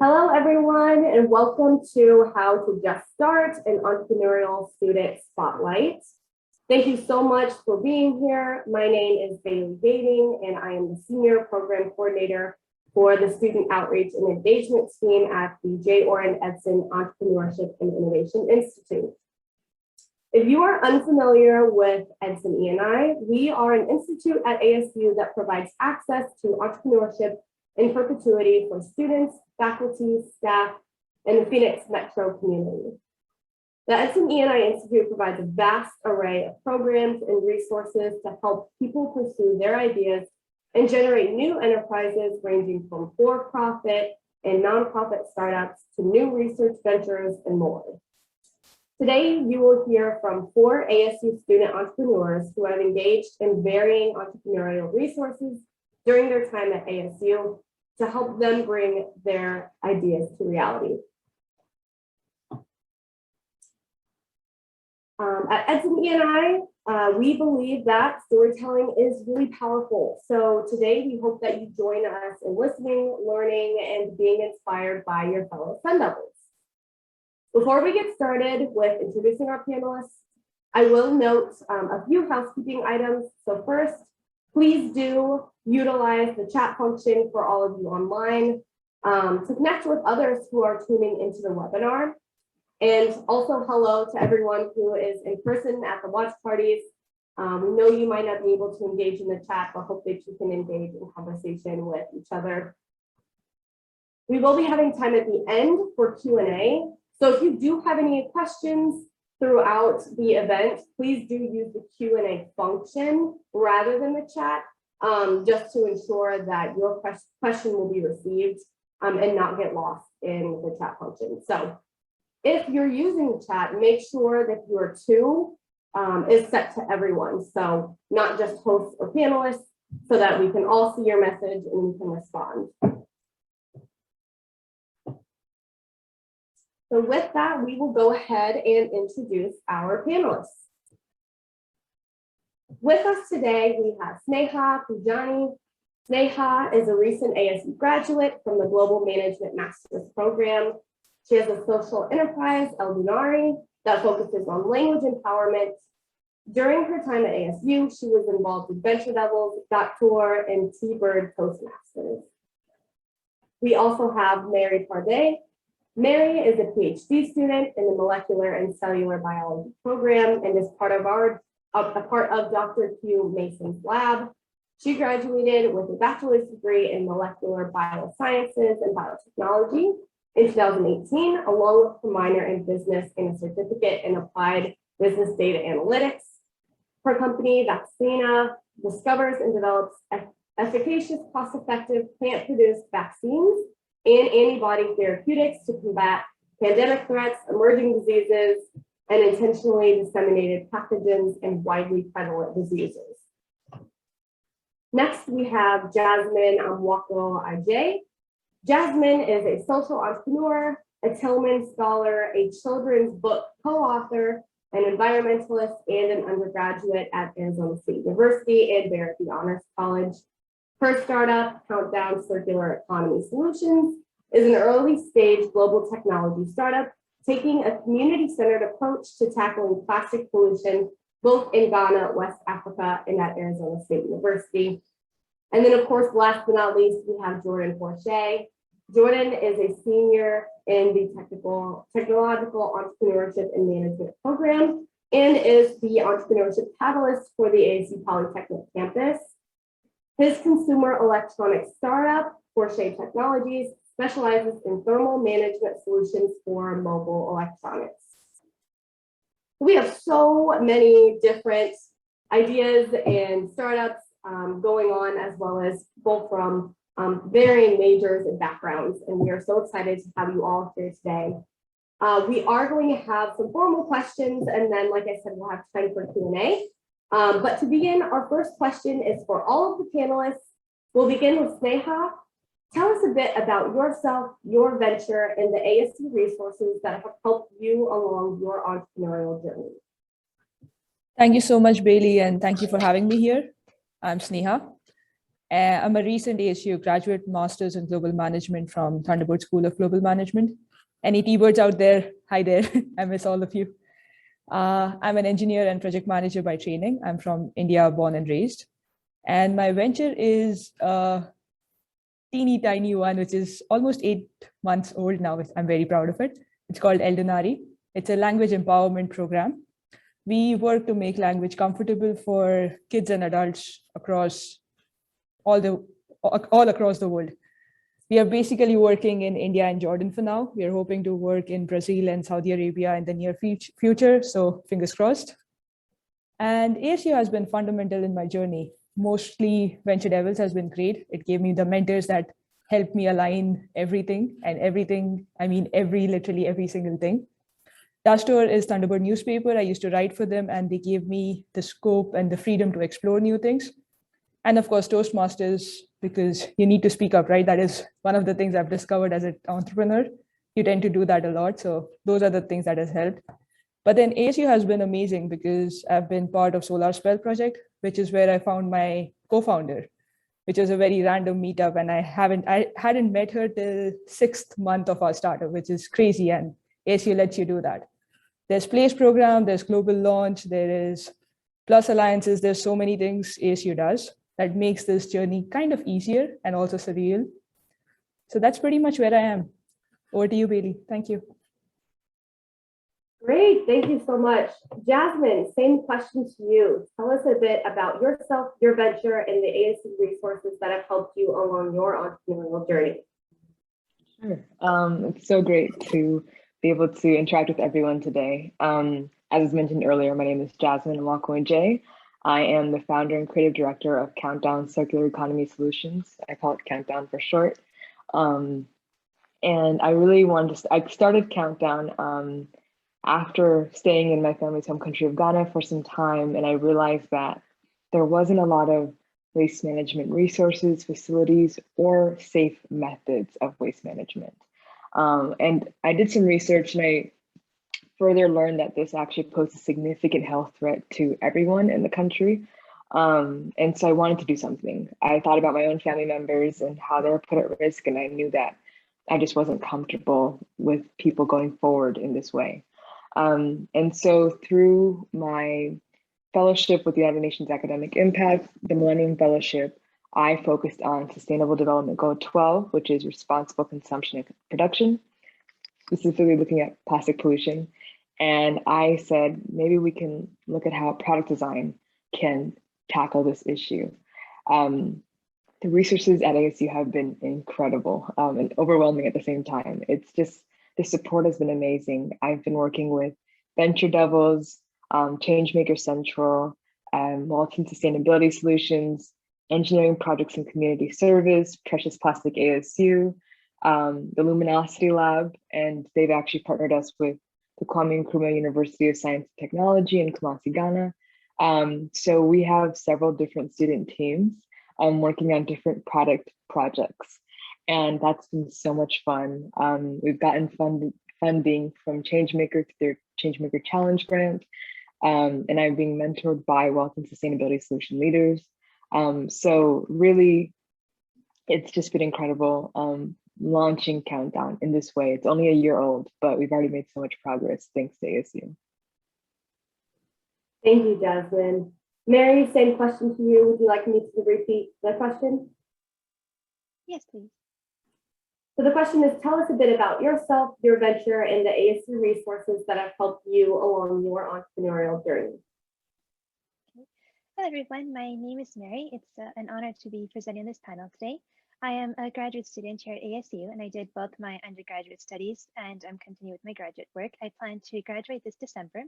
Hello, everyone, and welcome to How to Just Start, an Entrepreneurial Student Spotlight. Thank you so much for being here. My name is Bailey Dating, and I am the Senior Program Coordinator for the Student Outreach and Engagement Team at the J. Orrin Edson Entrepreneurship and Innovation Institute. If you are unfamiliar with Edson E+I, we are an institute at ASU that provides access to entrepreneurship in perpetuity for students, faculty, staff, and the Phoenix metro community. The Edson E+I Institute provides a vast array of programs and resources to help people pursue their ideas and generate new enterprises ranging from for-profit and nonprofit startups to new research ventures and more. Today, you will hear from 4 ASU student entrepreneurs who have engaged in varying entrepreneurial resources during their time at ASU to help them bring their ideas to reality. At Edson E+I, we believe that storytelling is really powerful. So today we hope that you join us in listening, learning, and being inspired by your fellow Sun Devils. Before we get started with introducing our panelists, I will note a few housekeeping items. So first, please do utilize the chat function for all of you online to connect with others who are tuning into the webinar. And also hello to everyone who is in person at the watch parties. We know you might not be able to engage in the chat, but hope that you can engage in conversation with each other. We will be having time at the end for Q&A. So if you do have any questions throughout the event, please do use the Q&A function rather than the chat, just to ensure that your question will be received and not get lost in the chat function. So if you're using the chat, make sure that your to is set to everyone. So not just hosts or panelists, so that we can all see your message and we can respond. So with that, we will go ahead and introduce our panelists. With us today, we have Sneha Pujani. Sneha is a recent ASU graduate from the Global Management Master's Program. She has a social enterprise, Eldonari, that focuses on language empowerment. During her time at ASU, she was involved with Venture Devils, Tour, and T-Bird Toastmasters. We also have Mary Pardee. Mary is a PhD student in the Molecular and Cellular Biology program and is part of Dr. Q Mason's lab. She graduated with a bachelor's degree in molecular biosciences and biotechnology in 2018, along with a minor in business and a certificate in applied business data analytics. Her company, Vaccina, discovers and develops efficacious, cost-effective plant-produced vaccines and antibody therapeutics to combat pandemic threats, emerging diseases, and intentionally disseminated pathogens and widely prevalent diseases. Next, we have Jasmine Amoako-agyei. Jasmine is a social entrepreneur, a Tillman scholar, a children's book co-author, an environmentalist, and an undergraduate at Arizona State University and Barrett Honors College. Her startup, Countdown Circular Economy Solutions, is an early-stage global technology startup taking a community-centered approach to tackling plastic pollution, both in Ghana, West Africa, and at Arizona State University. And then, of course, last but not least, we have Jordan Forshay. Jordan is a senior in the Technological Entrepreneurship and Management program and is the Entrepreneurship Catalyst for the ASU Polytechnic campus. His consumer electronics startup, Forshay Technologies, specializes in thermal management solutions for mobile electronics. We have so many different ideas and startups going on, as well as both from varying majors and backgrounds, and we are so excited to have you all here today. We are going to have some formal questions, and then, like I said, we'll have time for Q&A. But to begin, our first question is for all of the panelists. We'll begin with Sneha. Tell us a bit about yourself, your venture, and the ASU resources that have helped you along your entrepreneurial journey. Thank you so much, Bailey, and thank you for having me here. I'm Sneha, I'm a recent ASU graduate master's in global management from Thunderbird School of Global Management. Any T-birds out there? Hi there. I miss all of you. I'm an engineer and project manager by training. I'm from India, born and raised. And my venture is a teeny tiny one, which is almost 8 months old now. I'm very proud of it. It's called Eldonari. It's a language empowerment program. We work to make language comfortable for kids and adults across all across the world. We are basically working in India and Jordan for now. We are hoping to work in Brazil and Saudi Arabia in the near future, so fingers crossed. And ASU has been fundamental in my journey. Mostly Venture Devils has been great. It gave me the mentors that helped me align everything, and everything, I mean literally every single thing. Dastor is Thunderbird newspaper. I used to write for them, and they gave me the scope and the freedom to explore new things. And of course, Toastmasters, because you need to speak up, right? That is one of the things I've discovered as an entrepreneur. You tend to do that a lot. So those are the things that has helped. But then ASU has been amazing because I've been part of Solar Spell project, which is where I found my co-founder, which was a very random meetup. And I hadn't met her till 6th month of our startup, which is crazy. And ASU lets you do that. There's Place program, there's global launch, there is Plus alliances. There's so many things ASU does that makes this journey kind of easier and also surreal. So that's pretty much where I am. Over to you, Bailey. Thank you. Great, thank you so much. Jasmine, same question to you. Tell us a bit about yourself, your venture, and the ASU resources that have helped you along your entrepreneurial journey. Sure. It's so great to be able to interact with everyone today. As was mentioned earlier, my name is Jasmine amoako-agyei. I am the founder and creative director of Countdown Circular Economy Solutions. I call it Countdown for short. And I really wanted to, I started Countdown after staying in my family's home country of Ghana for some time. And I realized that there wasn't a lot of waste management resources, facilities, or safe methods of waste management. And I did some research, and I further learned that this actually posed a significant health threat to everyone in the country. And so I wanted to do something. I thought about my own family members and how they were put at risk, and I knew that I just wasn't comfortable with people going forward in this way. And so through my fellowship with the United Nations Academic Impact, the Millennium Fellowship, I focused on Sustainable Development Goal 12, which is responsible consumption and production, specifically looking at plastic pollution. And I said, maybe we can look at how product design can tackle this issue. The resources at ASU have been incredible and overwhelming at the same time. It's just, the support has been amazing. I've been working with Venture Devils, Changemaker Central, Walton Sustainability Solutions, Engineering Projects and Community Service, Precious Plastic ASU, the Luminosity Lab, and they've actually partnered us with the Kwame Nkrumah University of Science and Technology in Kumasi, Ghana. So we have several different student teams working on different product projects, and that's been so much fun. We've gotten funding from Changemaker through their Changemaker Challenge grant, and I'm being mentored by Wealth and Sustainability Solution leaders. So really, it's just been incredible launching Countdown in this way. It's only a year old, but we've already made so much progress thanks to ASU. Thank you, Jasmine. Mary, same question to you. Would you like me to repeat the question? Yes, please. So the question is, tell us a bit about yourself, your venture, and the ASU resources that have helped you along your entrepreneurial journey. Hello, everyone. My name is Mary. It's an honor to be presenting this panel today. I am a graduate student here at ASU, and I did both my undergraduate studies and I'm continuing with my graduate work. I plan to graduate this December.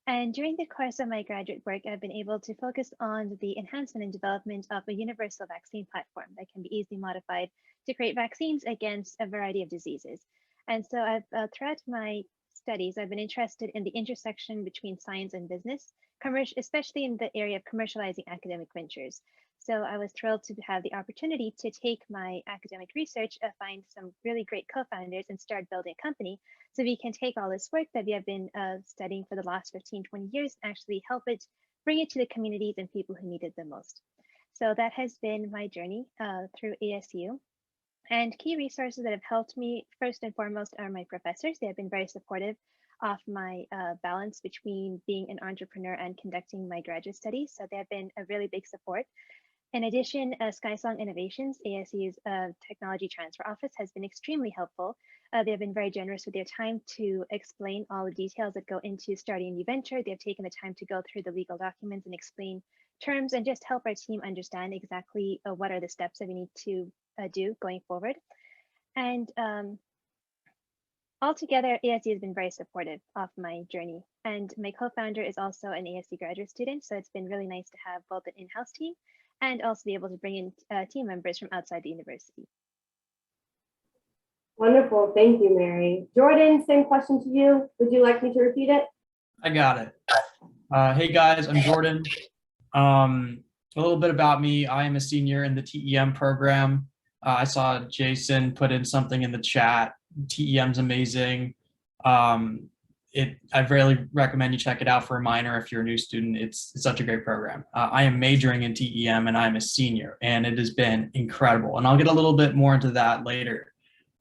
And during the course of my graduate work, I've been able to focus on the enhancement and development of a universal vaccine platform that can be easily modified to create vaccines against a variety of diseases. And so throughout my studies, I've been interested in the intersection between science and business, especially in the area of commercializing academic ventures. So I was thrilled to have the opportunity to take my academic research, find some really great co-founders and start building a company so we can take all this work that we have been studying for the last 15, 20 years and actually help it, bring it to the communities and people who need it the most. So that has been my journey through ASU. And key resources that have helped me, first and foremost, are my professors. They have been very supportive of my balance between being an entrepreneur and conducting my graduate studies. So they have been a really big support. In addition, SkySong Innovations, ASU's technology transfer office, has been extremely helpful. They have been very generous with their time to explain all the details that go into starting a new venture. They have taken the time to go through the legal documents and explain terms and just help our team understand exactly what are the steps that we need to do going forward. And altogether, ASU has been very supportive of my journey. And my co-founder is also an ASU graduate student, so it's been really nice to have both an in-house team and also be able to bring in team members from outside the university. Wonderful, thank you, Mary. Jordan, same question to you. Would you like me to repeat it? I got it. Hey guys, I'm Jordan. A little bit about me. I am a senior in the TEM program. I saw Jason put in something in the chat. TEM's amazing. I really recommend you check it out for a minor if you're a new student. It's such a great program. I am majoring in TEM and I'm a senior, and it has been incredible. And I'll get a little bit more into that later.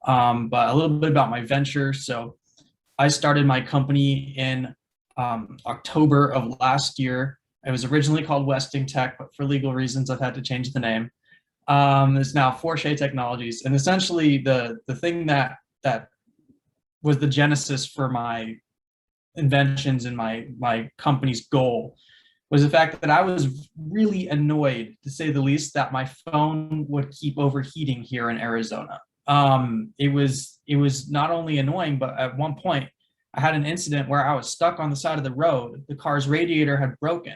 But a little bit about my venture. So I started my company in October of last year. It was originally called Westing Tech, but for legal reasons, I've had to change the name. It's now Forshay Technologies. And essentially the thing that was the genesis for my inventions and my company's goal was the fact that I was really annoyed, to say the least, that my phone would keep overheating here in Arizona. It was not only annoying, but at one point I had an incident where I was stuck on the side of the road. The car's radiator had broken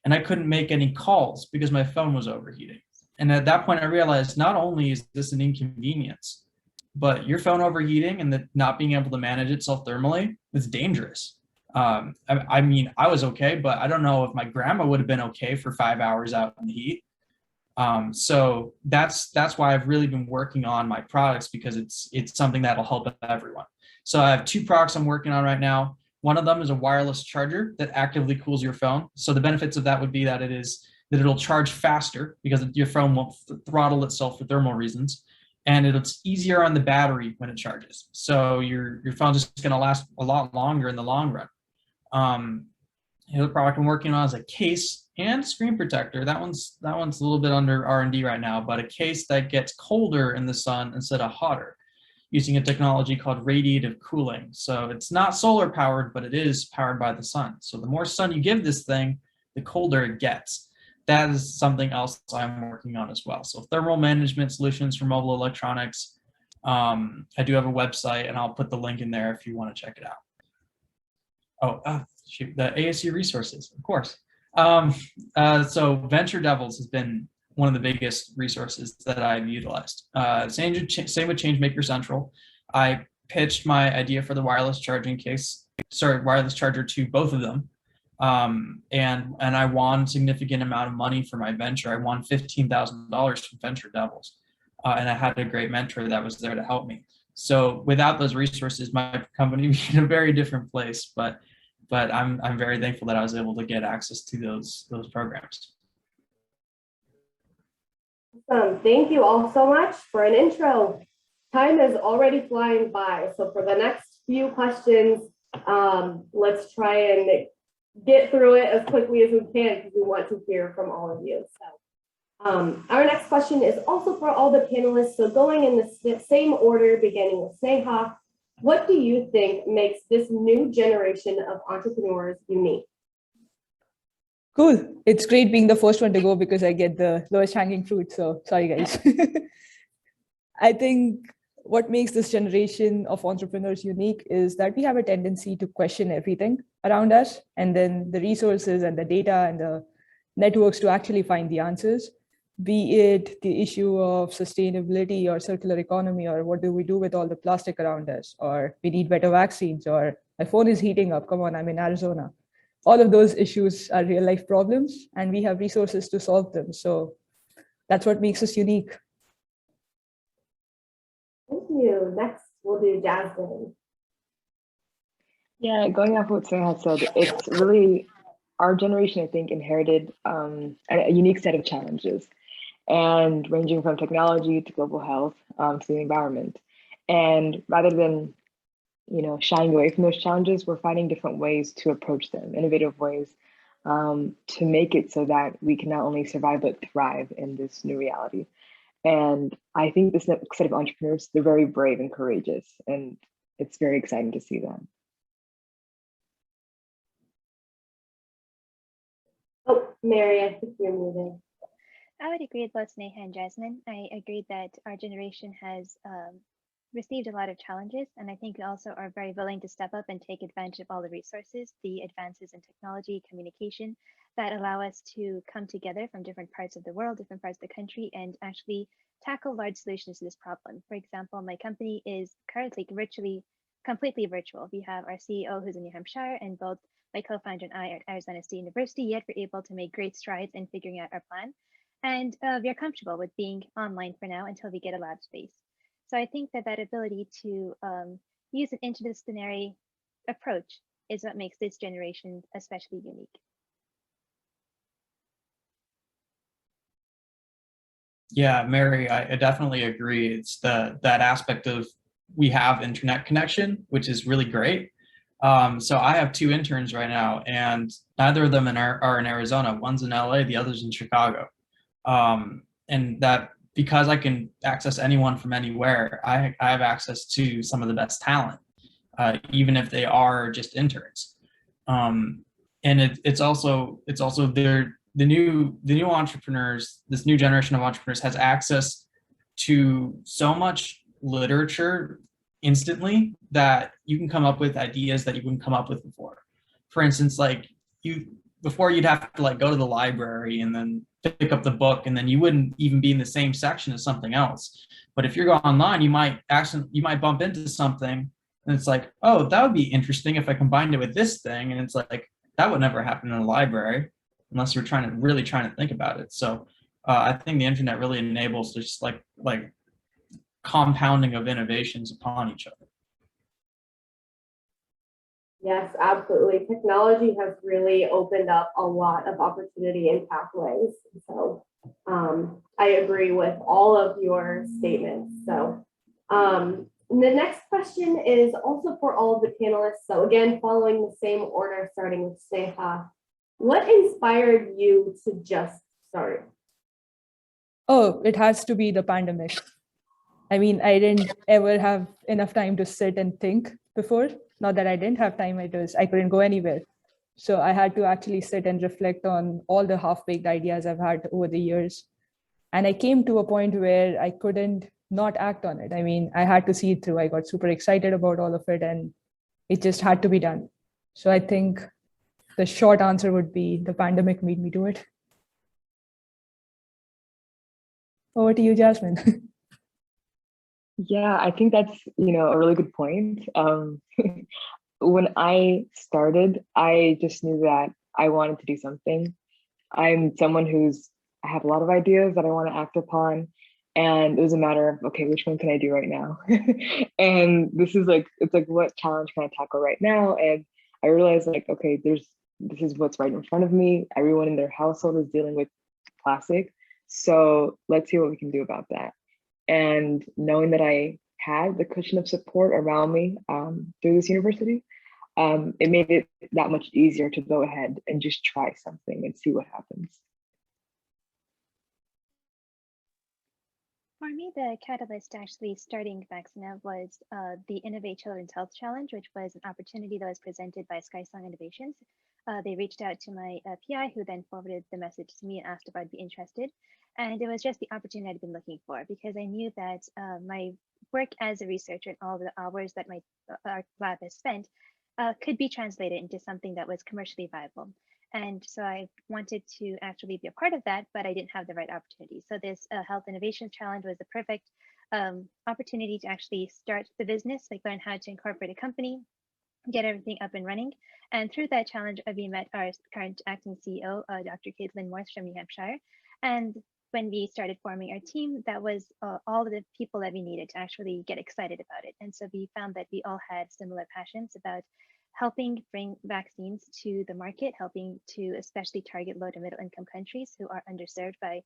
and I couldn't make any calls because my phone was overheating. And at that point I realized not only is this an inconvenience, but your phone overheating and not being able to manage itself thermally is dangerous. I mean, I was okay, but I don't know if my grandma would have been okay for 5 hours out in the heat. So that's why I've really been working on my products, because it's something that'll help everyone. So I have 2 products I'm working on right now. One of them is a wireless charger that actively cools your phone. So the benefits of that would be that it'll charge faster because your phone won't throttle itself for thermal reasons. And it's easier on the battery when it charges. So your phone's just gonna last a lot longer in the long run. The other product I'm working on is a case and screen protector. That one's a little bit under R&D right now, but a case that gets colder in the sun instead of hotter, using a technology called radiative cooling. So it's not solar powered, but it is powered by the sun. So the more sun you give this thing, the colder it gets. That is something else I'm working on as well. So thermal management solutions for mobile electronics. I do have a website, and I'll put the link in there if you want to check it out. Shoot, the ASU resources, of course. So Venture Devils has been one of the biggest resources that I've utilized. Same with Changemaker Central. I pitched my idea for the wireless charging wireless charger to both of them. And I won a significant amount of money for my venture. I won $15,000 from Venture Devils. And I had a great mentor that was there to help me. So without those resources, my company would be in a very different place, but I'm very thankful that I was able to get access to those programs. Awesome. Thank you all so much for an intro. Time is already flying by. So for the next few questions, let's try and get through it as quickly as we can, because we want to hear from all of you. So our next question is also for all the panelists. So going in the same order, beginning with Sneha, what do you think makes this new generation of entrepreneurs unique? Cool. It's great being the first one to go because I get the lowest hanging fruit. So sorry, guys. I think what makes this generation of entrepreneurs unique is that we have a tendency to question everything around us, and then the resources and the data and the networks to actually find the answers, be it the issue of sustainability or circular economy, or what do we do with all the plastic around us, or we need better vaccines, or my phone is heating up, come on, I'm in Arizona. All of those issues are real life problems, and we have resources to solve them. So that's what makes us unique. Thank you. Next, we'll do Jasmine. Yeah, going off what Sneha said, it's really our generation, I think, inherited a unique set of challenges. and ranging from technology to global health to the environment. And rather than shying away from those challenges, we're finding different ways to approach them, innovative ways to make it so that we can not only survive but thrive in this new reality. And I think this next set of entrepreneurs, they're very brave and courageous, and it's very exciting to see them. Oh, Mary, I think you're moving. I would agree with both Sneha and Jasmine. I agree that our generation has received a lot of challenges, and I think we also are very willing to step up and take advantage of all the resources, the advances in technology, communication, that allow us to come together from different parts of the world, different parts of the country, and actually tackle large solutions to this problem. For example, my company is currently completely virtual. We have our CEO who's in New Hampshire, and both my co-founder and I are at Arizona State University, yet we're able to make great strides in figuring out our plan. And we are comfortable with being online for now until we get a lab space. So I think that ability to use an interdisciplinary approach is what makes this generation especially unique. Yeah, Mary, I definitely agree. It's that aspect of we have internet connection, which is really great. So I have 2 interns right now, and neither of them are in Arizona. One's in LA, the other's in Chicago. And that because I can access anyone from anywhere, I have access to some of the best talent, even if they are just interns. And it's also the new entrepreneurs, this new generation of entrepreneurs has access to so much literature instantly that you can come up with ideas that you wouldn't come up with before. For instance, like before you'd have to like go to the library and then pick up the book, and then you wouldn't even be in the same section as something else. But if you're going online, you might bump into something and it's like, oh, that would be interesting if I combined it with this thing. And it's like, that would never happen in a library unless you're really trying to think about it. So I think the internet really enables just like compounding of innovations upon each other. Yes, absolutely. Technology has really opened up a lot of opportunity and pathways. So I agree with all of your statements. So the next question is also for all of the panelists. So again, following the same order, starting with Sneha, what inspired you to just start? Oh, it has to be the pandemic. I mean, I didn't ever have enough time to sit and think before. Not that I didn't have time, I couldn't go anywhere. So I had to actually sit and reflect on all the half-baked ideas I've had over the years. And I came to a point where I couldn't not act on it. I mean, I had to see it through. I got super excited about all of it, and it just had to be done. So I think the short answer would be the pandemic made me do it. Over to you, Jasmine. Yeah, I think that's a really good point. When I started, I just knew that I wanted to do something. I'm someone I have a lot of ideas that I want to act upon, and it was a matter of, okay, which one can I do right now? And this is it's like, what challenge can I tackle right now? And I realized okay, this is what's right in front of me. Everyone in their household is dealing with plastic, so let's see what we can do about that. And knowing that I had the cushion of support around me through this university, it made it that much easier to go ahead and just try something and see what happens. For me, the catalyst actually starting Vaccina was the Innovate Children's Health Challenge, which was an opportunity that was presented by SkySong Innovations. They reached out to my PI, who then forwarded the message to me and asked if I'd be interested. And it was just the opportunity I'd been looking for, because I knew that my work as a researcher and all the hours that my lab has spent could be translated into something that was commercially viable. And so I wanted to actually be a part of that, but I didn't have the right opportunity. So this Health Innovation Challenge was the perfect opportunity to actually start the business, learn how to incorporate a company, get everything up and running. And through that challenge, we met our current acting CEO, Dr. Caitlin Morse from New Hampshire. And when we started forming our team, that was all of the people that we needed to actually get excited about it. And so we found that we all had similar passions about helping bring vaccines to the market, helping to especially target low to middle income countries who are underserved by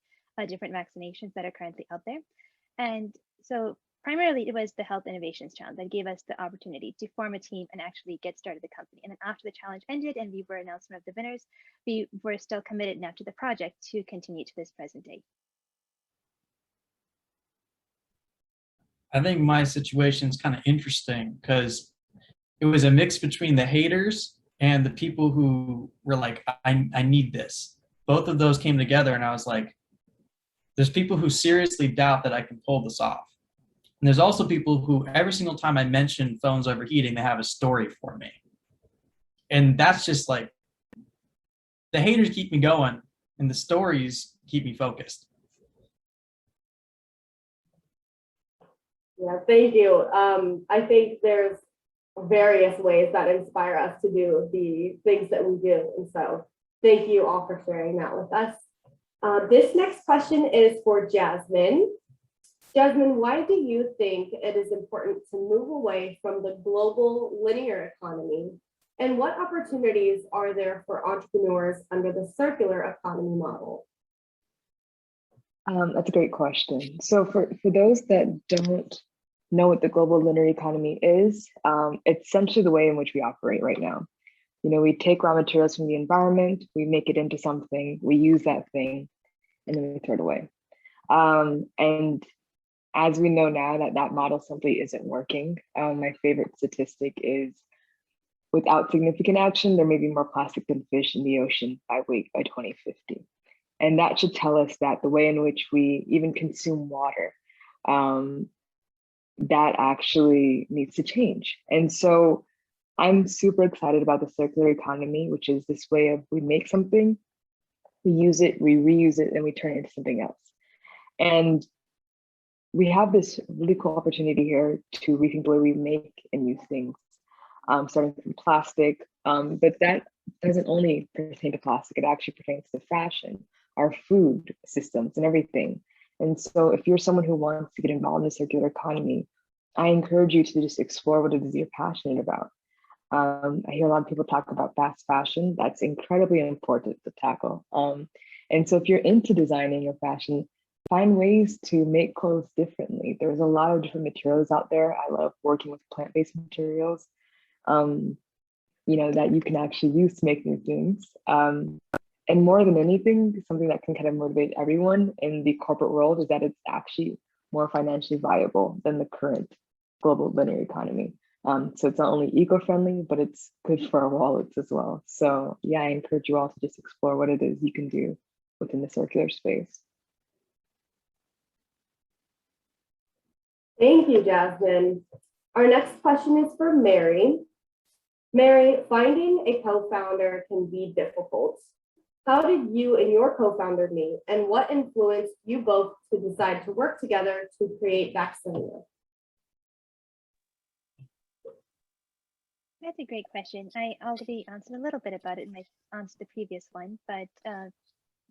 different vaccinations that are currently out there. And so primarily it was the Health Innovations Challenge that gave us the opportunity to form a team and actually get started the company. And then after the challenge ended and we were announced one of the winners, we were still committed now to the project to continue to this present day. I think my situation is kind of interesting because it was a mix between the haters and the people who were like, I need this. Both of those came together and I was like, there's people who seriously doubt that I can pull this off. And there's also people who every single time I mention phones overheating, they have a story for me. And that's just like, the haters keep me going and the stories keep me focused. Yeah, thank you. I think there's various ways that inspire us to do the things that we do. And so thank you all for sharing that with us. This next question is for Jasmine. Jasmine, why do you think it is important to move away from the global linear economy? And what opportunities are there for entrepreneurs under the circular economy model? That's a great question. So for those that don't know what the global linear economy is, it's essentially the way in which we operate right now. You know, we take raw materials from the environment, we make it into something, we use that thing, and then we throw it away. And as we know now that model simply isn't working, my favorite statistic is without significant action, there may be more plastic than fish in the ocean by weight by 2050. And that should tell us that the way in which we even consume water, that actually needs to change. And so I'm super excited about the circular economy, which is this way of we make something, we use it, we reuse it, and we turn it into something else. And we have this really cool opportunity here to rethink the way we make and use things, starting from plastic, but that doesn't only pertain to plastic, it actually pertains to fashion, our food systems and everything. And so if you're someone who wants to get involved in the circular economy, I encourage you to just explore what it is you're passionate about. I hear a lot of people talk about fast fashion. That's incredibly important to tackle. And so if you're into designing or fashion, find ways to make clothes differently. There's a lot of different materials out there. I love working with plant-based materials, you know, that you can actually use to make new things. And more than anything, something that can kind of motivate everyone in the corporate world is that it's actually more financially viable than the current global linear economy. So it's not only eco-friendly, but it's good for our wallets as well. So yeah, I encourage you all to just explore what it is you can do within the circular space. Thank you, Jasmine. Our next question is for Mary. Mary, finding a co-founder can be difficult. How did you and your co-founder meet, and what influenced you both to decide to work together to create Vaccinia? That's a great question. I already answered a little bit about it in my answer to the previous one, but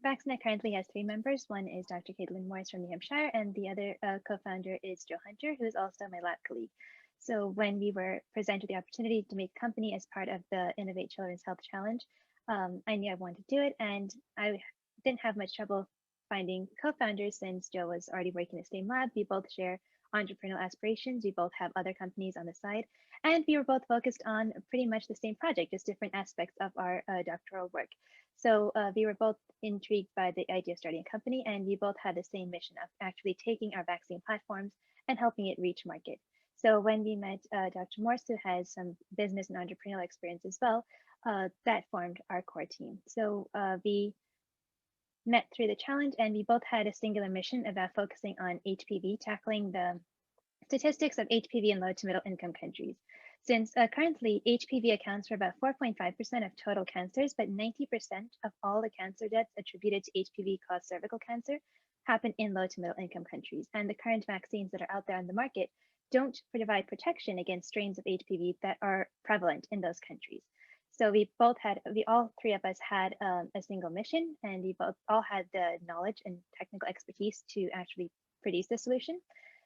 Vaccinia currently has 3 members. One is Dr. Caitlin Morris from New Hampshire, and the other co-founder is Joe Hunter, who is also my lab colleague. So when we were presented the opportunity to make a company as part of the Innovate Children's Health Challenge, I knew I wanted to do it, and I didn't have much trouble finding co-founders since Joe was already working in the same lab. We both share entrepreneurial aspirations. We both have other companies on the side, and we were both focused on pretty much the same project, just different aspects of our doctoral work. So we were both intrigued by the idea of starting a company, and we both had the same mission of actually taking our vaccine platforms and helping it reach market. So when we met Dr. Morse, who has some business and entrepreneurial experience as well, that formed our core team. So we met through the challenge, and we both had a singular mission about focusing on HPV, tackling the statistics of HPV in low to middle income countries. Since currently HPV accounts for about 4.5% of total cancers, but 90% of all the cancer deaths attributed to HPV-caused cervical cancer happen in low to middle income countries. And the current vaccines that are out there on the market don't provide protection against strains of HPV that are prevalent in those countries. So we all 3 of us had a single mission, and we both all had the knowledge and technical expertise to actually produce the solution.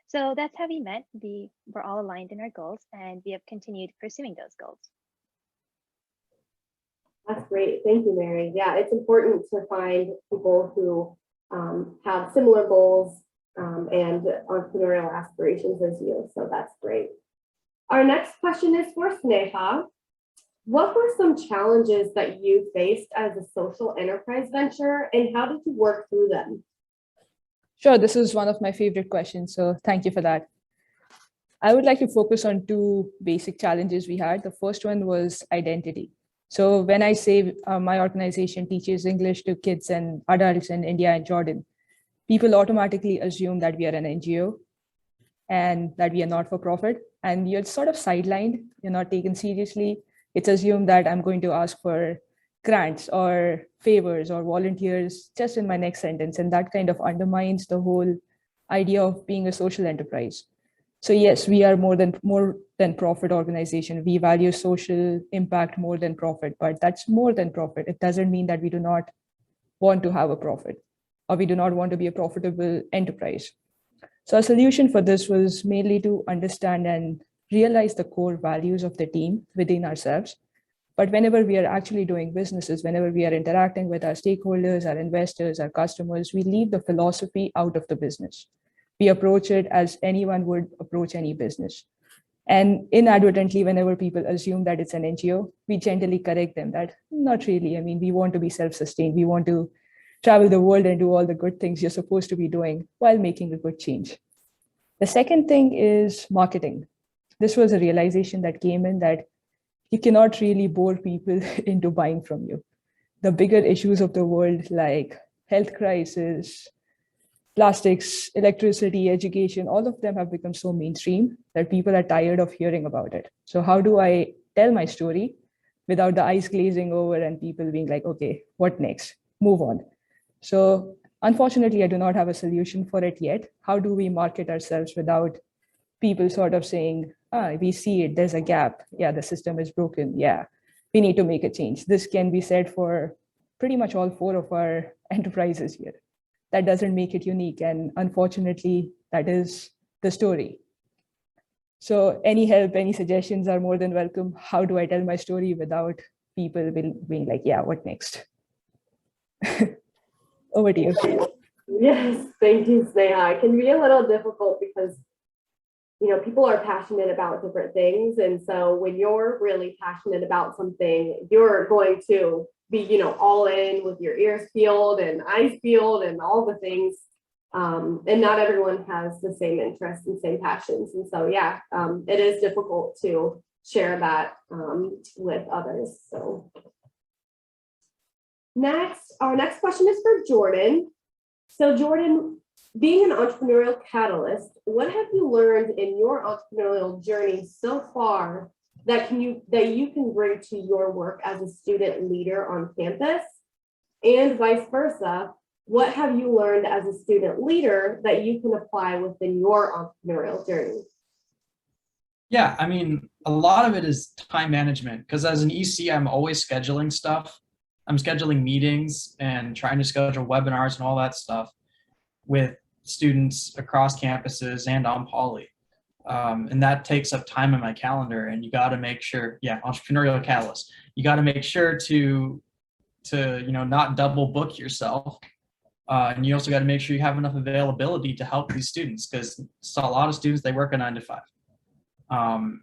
So that's how we met. We were all aligned in our goals, and we have continued pursuing those goals. That's great. Thank you, Mary. Yeah, it's important to find people who have similar goals and entrepreneurial aspirations as you. So that's great. Our next question is for Sneha. What were some challenges that you faced as a social enterprise venture, and how did you work through them? Sure, this is one of my favorite questions, so thank you for that. I would like to focus on two basic challenges we had. The first one was identity. So when I say my organization teaches English to kids and adults in India and Jordan, people automatically assume that we are an NGO and that we are not for profit. And you're sort of sidelined, you're not taken seriously. It's assumed that I'm going to ask for grants or favors or volunteers just in my next sentence. And that kind of undermines the whole idea of being a social enterprise. So yes, we are more than profit organization. We value social impact more than profit, but that's more than profit. It doesn't mean that we do not want to have a profit or we do not want to be a profitable enterprise. So a solution for this was mainly to understand and realize the core values of the team within ourselves. But whenever we are actually doing businesses, whenever we are interacting with our stakeholders, our investors, our customers, we leave the philosophy out of the business. We approach it as anyone would approach any business. And inadvertently, whenever people assume that it's an NGO, we gently correct them that not really. I mean, we want to be self-sustained. We want to travel the world and do all the good things you're supposed to be doing while making a good change. The second thing is marketing. This was a realization that came in that you cannot really bore people into buying from you. The bigger issues of the world like health crisis, plastics, electricity, education, all of them have become so mainstream that people are tired of hearing about it. So how do I tell my story without the eyes glazing over and people being like, okay, what next? Move on. So unfortunately, I do not have a solution for it yet. How do we market ourselves without people sort of saying, we see it, there's a gap. Yeah, the system is broken. Yeah, we need to make a change. This can be said for pretty much all four of our enterprises here. That doesn't make it unique. And unfortunately, that is the story. So any help, any suggestions are more than welcome. How do I tell my story without people being like, yeah, what next? Over to you. Yes, thank you, Sneha. It can be a little difficult because, you know, people are passionate about different things. And so when you're really passionate about something, you're going to be, you know, all in with your ears peeled and eyes peeled and all the things. And not everyone has the same interests and same passions. And so, yeah, it is difficult to share that with others. So our next question is for Jordan. So Jordan, being an entrepreneurial catalyst, what have you learned in your entrepreneurial journey so far that you can bring to your work as a student leader on campus? And vice versa, what have you learned as a student leader that you can apply within your entrepreneurial journey? Yeah, I mean, a lot of it is time management because as an EC, I'm always scheduling stuff. I'm scheduling meetings and trying to schedule webinars and all that stuff with students across campuses and on Poly. And that takes up time in my calendar, and you got to make sure, yeah, entrepreneurial catalyst. You got to make sure to not double book yourself. And you also got to make sure you have enough availability to help these students because a lot of students, they work a 9 to 5.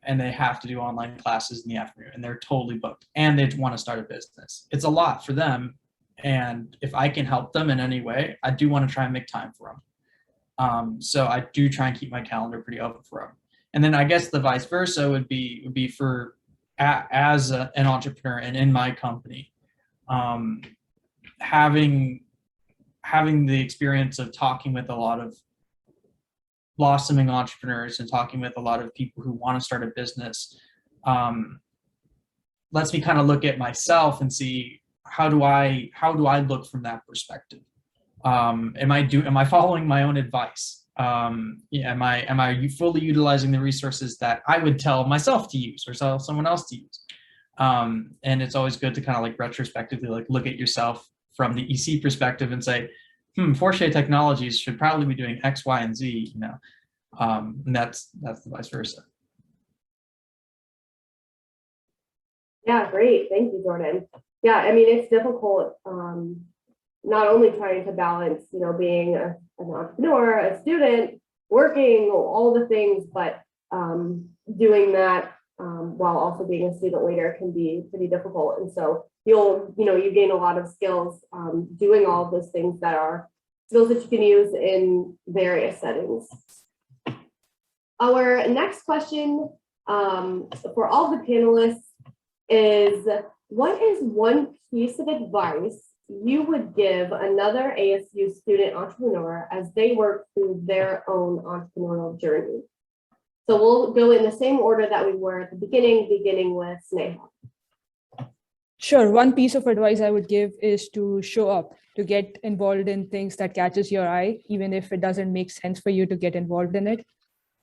And they have to do online classes in the afternoon and they're totally booked and they want to start a business. It's a lot for them. And if I can help them in any way, I do want to try and make time for them. So I do try and keep my calendar pretty open for them. And then I guess the vice versa would be for as an entrepreneur and in my company, having the experience of talking with a lot of blossoming entrepreneurs and talking with a lot of people who want to start a business lets me kind of look at myself and see how do I look from that perspective. Am I following my own advice? Am I fully utilizing the resources that I would tell myself to use or tell someone else to use? And it's always good to kind of like retrospectively like look at yourself from the EC perspective and say, Forshay Technologies should probably be doing X, Y, and Z, you know, and that's the vice versa. Yeah, great. Thank you, Jordan. Yeah, I mean, it's difficult not only trying to balance, being an entrepreneur, a student, working, all the things, but doing that while also being a student leader can be pretty difficult. And so you gain a lot of skills doing all of those things that are skills that you can use in various settings. Our next question for all the panelists is, what is one piece of advice you would give another ASU student entrepreneur as they work through their own entrepreneurial journey? So we'll go in the same order that we were at the beginning with Sneha. Sure. One piece of advice I would give is to show up, to get involved in things that catches your eye, even if it doesn't make sense for you to get involved in it.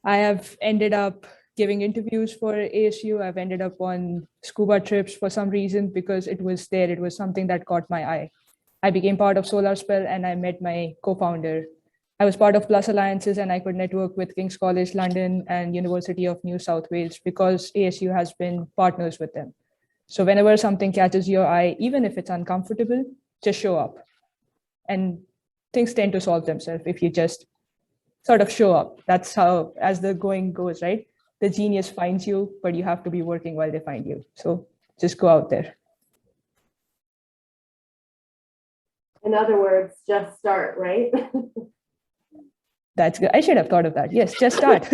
I have ended up giving interviews for ASU. I've ended up on scuba trips for some reason because it was there. It was something that caught my eye. I became part of Solar Spell and I met my co-founder. I was part of Plus Alliances and I could network with King's College London and University of New South Wales because ASU has been partners with them. So whenever something catches your eye, even if it's uncomfortable, just show up. And things tend to solve themselves if you just sort of show up. That's how, as the going goes, right? The genius finds you, but you have to be working while they find you. So just go out there. In other words, just start, right? That's good. I should have thought of that. Yes, just start.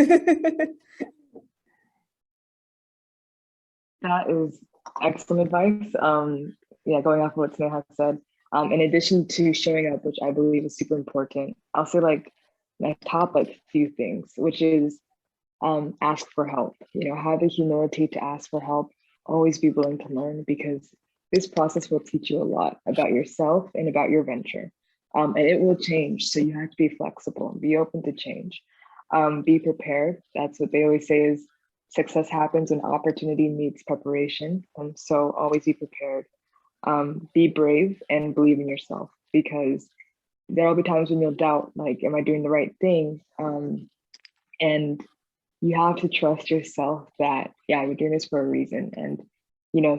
That is excellent advice. Going off of what Sneha said, in addition to showing up, which I believe is super important, I'll say my top few things, which is ask for help. Have the humility to ask for help. Always be willing to learn, because this process will teach you a lot about yourself and about your venture. And it will change. So you have to be flexible, be open to change, be prepared. That's what they always say is success happens when opportunity meets preparation. So always be prepared, be brave and believe in yourself, because there'll be times when you'll doubt, am I doing the right thing? And you have to trust yourself that, you're doing this for a reason. And,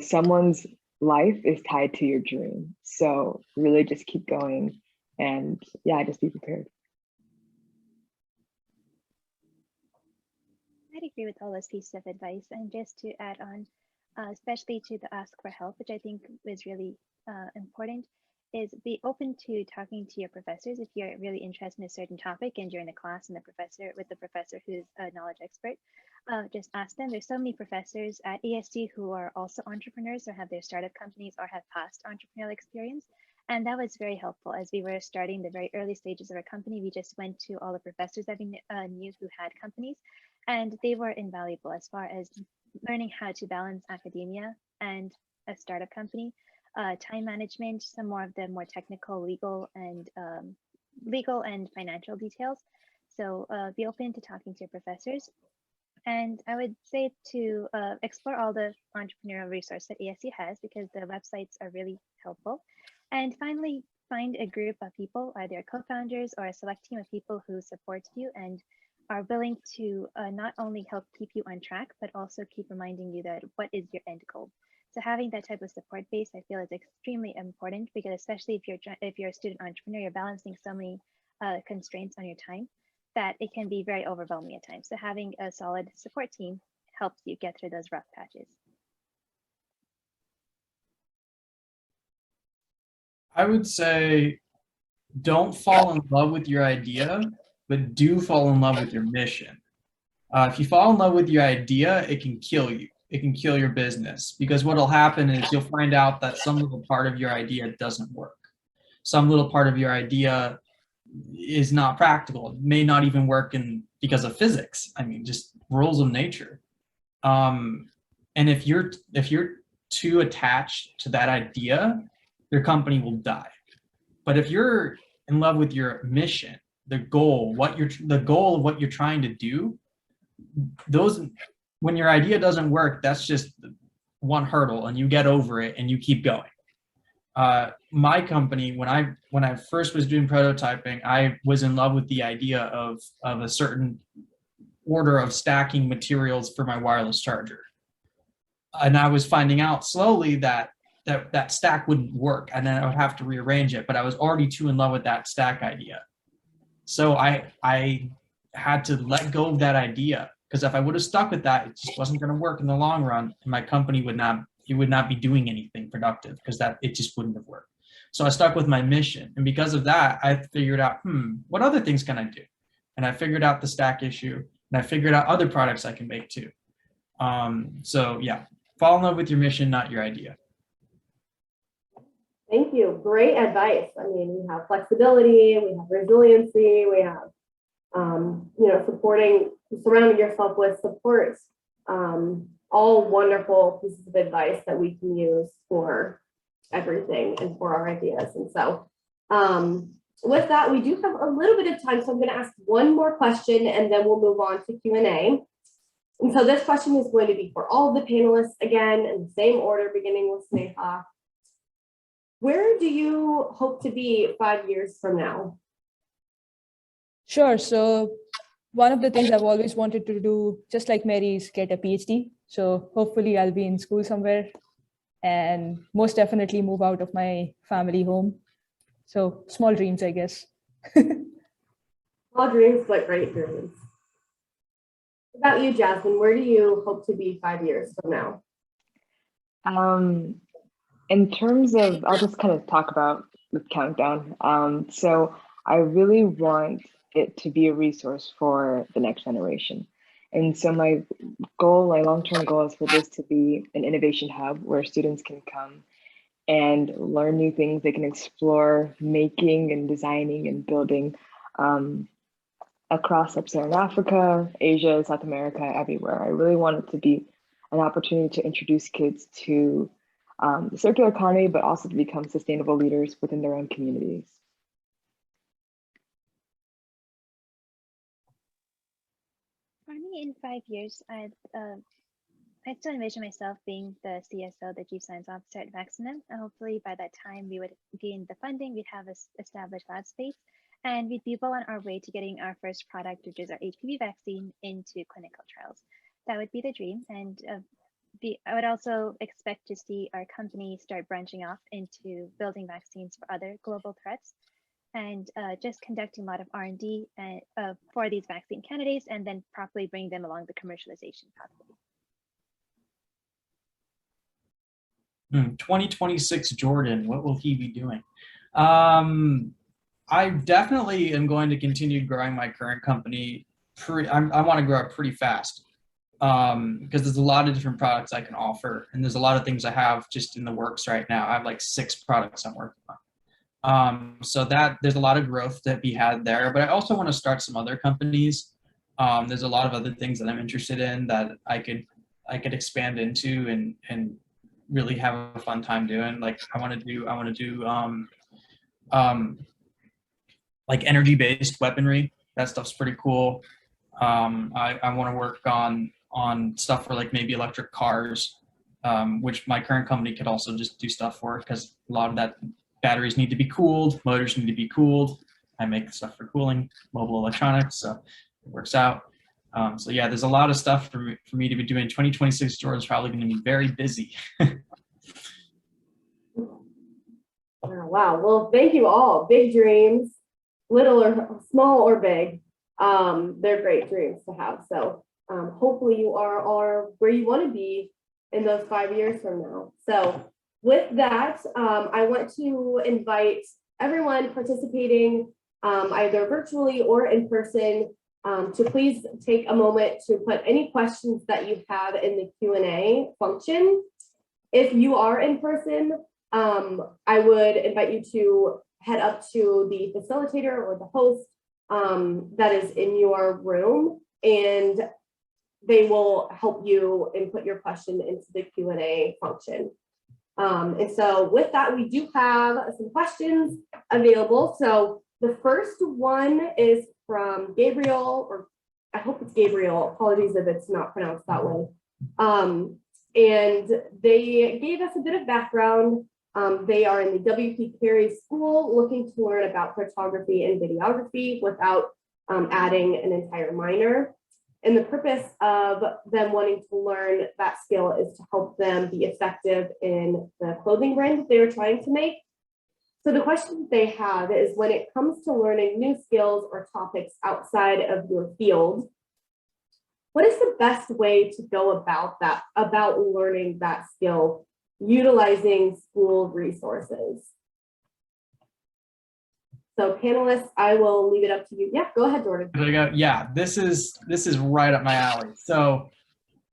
someone's life is tied to your dream. So really just keep going and just be prepared. I'd agree with all those pieces of advice. And just to add on, especially to the ask for help, which I think is really important, is be open to talking to your professors if you're really interested in a certain topic and you're in a class and with the professor who's a knowledge expert. Just ask them. There's so many professors at ESG who are also entrepreneurs or have their startup companies or have past entrepreneurial experience. And that was very helpful as we were starting the very early stages of our company. We just went to all the professors that we knew who had companies, and they were invaluable as far as learning how to balance academia and a startup company, time management, some more of the more technical legal and financial details. So be open to talking to your professors. And I would say to explore all the entrepreneurial resources that ESC has, because the websites are really helpful. And finally, find a group of people, either co-founders or a select team of people who support you and are willing to not only help keep you on track, but also keep reminding you that what is your end goal. So having that type of support base, I feel is extremely important, because especially if you're a student entrepreneur, you're balancing so many constraints on your time that it can be very overwhelming at times. So having a solid support team helps you get through those rough patches. I would say don't fall in love with your idea, but do fall in love with your mission. If you fall in love with your idea, it can kill you. It can kill your business, because what'll happen is you'll find out that some little part of your idea doesn't work. Some little part of your idea is not practical. It may not even work because of physics. I mean, just rules of nature. And if you're too attached to that idea, your company will die. But if you're in love with your mission, the goal of what you're trying to do, when your idea doesn't work, that's just one hurdle, and you get over it and you keep going. My company, when I first was doing prototyping, I was in love with the idea of a certain order of stacking materials for my wireless charger. And I was finding out slowly that that stack wouldn't work, and then I would have to rearrange it. But I was already too in love with that stack idea, so I had to let go of that idea, because if I would have stuck with that, it just wasn't going to work in the long run, and my company would not be doing anything productive, because it just wouldn't have worked. So I stuck with my mission, and because of that, I figured out, what other things can I do? And I figured out the stack issue, and I figured out other products I can make too. So yeah, fall in love with your mission, not your idea. Thank you. Great advice. I mean, we have flexibility, we have resiliency, we have, surrounding yourself with support. All wonderful pieces of advice that we can use for everything and for our ideas. And so with that, we do have a little bit of time. So I'm going to ask one more question and then we'll move on to Q&A. And so this question is going to be for all of the panelists, again, in the same order, beginning with Sneha. Where do you hope to be 5 years from now? Sure. So one of the things I've always wanted to do, just like Mary, is get a PhD. So hopefully I'll be in school somewhere and most definitely move out of my family home. So small dreams, I guess. Small dreams, but great dreams. What about you, Jasmine? Where do you hope to be 5 years from now? In terms of, I'll just kind of talk about the countdown. So I really want it to be a resource for the next generation. And so my long-term goal is for this to be an innovation hub where students can come and learn new things. They can explore making and designing and building across Sub-Saharan Africa, Asia, South America, everywhere. I really want it to be an opportunity to introduce kids to the circular economy, but also to become sustainable leaders within their own communities. For me, in 5 years, I still envision myself being the CSO, the Chief Science Officer at Vaccinum. And hopefully by that time, we would gain the funding, we'd have an established lab space, and we'd be well on our way to getting our first product, which is our HPV vaccine, into clinical trials. That would be the dream. And I would also expect to see our company start branching off into building vaccines for other global threats, and just conducting a lot of R&D for these vaccine candidates, and then properly bring them along the commercialization pathway. 2026 Jordan, what will he be doing? I definitely am going to continue growing my current company. I want to grow it pretty fast because there's a lot of different products I can offer, and there's a lot of things I have just in the works right now. I have like 6 products I'm working on. So that there's a lot of growth to be had there, but I also want to start some other companies. There's a lot of other things that I'm interested in that I could expand into and really have a fun time doing. Like I want to do like energy-based weaponry. That stuff's pretty cool. I want to work on stuff for like maybe electric cars, which my current company could also just do stuff for, because a lot of that batteries need to be cooled, motors need to be cooled. I make stuff for cooling, mobile electronics, so it works out. So yeah, there's a lot of stuff for me to be doing. 2026 Jordan's probably going to be very busy. Wow. Well, thank you all. Big dreams, little or small or big. They're great dreams to have. So hopefully you are where you want to be in those 5 years from now. So with that, I want to invite everyone participating either virtually or in person to please take a moment to put any questions that you have in the Q&A function. If you are in person, I would invite you to head up to the facilitator or the host that is in your room, and they will help you input your question into the Q&A function. And so with that, we do have some questions available. So the first one is from Gabriel, or I hope it's Gabriel. Apologies if it's not pronounced that way. And they gave us a bit of background. They are in the W.P. Carey School looking to learn about photography and videography without adding an entire minor. And the purpose of them wanting to learn that skill is to help them be effective in the clothing brand that they were trying to make. So the question that they have is, when it comes to learning new skills or topics outside of your field, what is the best way to go about learning that skill, utilizing school resources? So panelists, I will leave it up to you. Yeah, go ahead, Jordan. Yeah, this is right up my alley. So